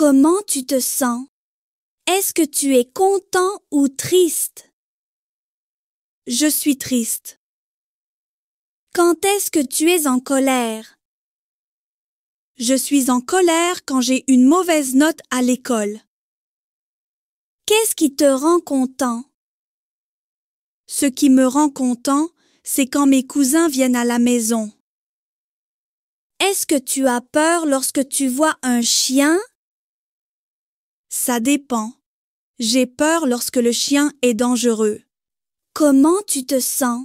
Comment tu te sens? Est-ce que tu es content ou triste? Je suis triste. Quand est-ce que tu es en colère? Je suis en colère quand j'ai une mauvaise note à l'école. Qu'est-ce qui te rend content? Ce qui me rend content, c'est quand mes cousins viennent à la maison. Est-ce que tu as peur lorsque tu vois un chien? Ça dépend. J'ai peur lorsque le chien est dangereux. Comment tu te sens?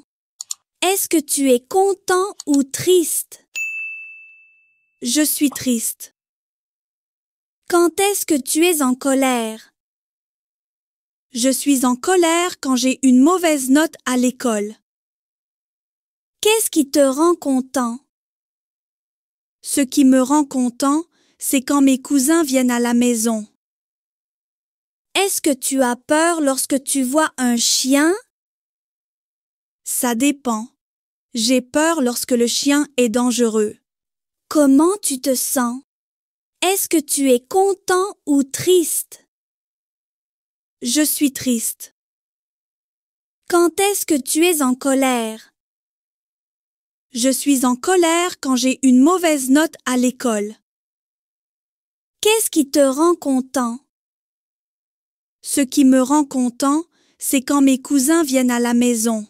Est-ce que tu es content ou triste? Je suis triste. Quand est-ce que tu es en colère? Je suis en colère quand j'ai une mauvaise note à l'école. Qu'est-ce qui te rend content? Ce qui me rend content, c'est quand mes cousins viennent à la maison. Est-ce que tu as peur lorsque tu vois un chien? Ça dépend. J'ai peur lorsque le chien est dangereux. Comment tu te sens? Est-ce que tu es content ou triste? Je suis triste. Quand est-ce que tu es en colère? Je suis en colère quand j'ai une mauvaise note à l'école. Qu'est-ce qui te rend content? Ce qui me rend content, c'est quand mes cousins viennent à la maison.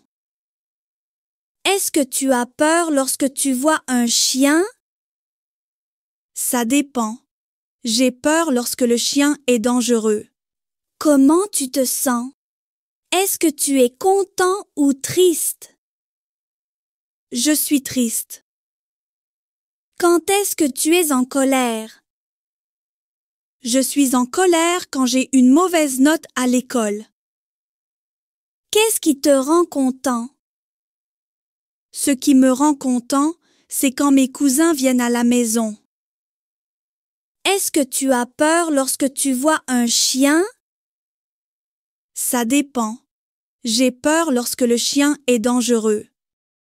Est-ce que tu as peur lorsque tu vois un chien? Ça dépend. J'ai peur lorsque le chien est dangereux. Comment tu te sens? Est-ce que tu es content ou triste? Je suis triste. Quand est-ce que tu es en colère? Je suis en colère quand j'ai une mauvaise note à l'école. Qu'est-ce qui te rend content? Ce qui me rend content, c'est quand mes cousins viennent à la maison. Est-ce que tu as peur lorsque tu vois un chien? Ça dépend. J'ai peur lorsque le chien est dangereux.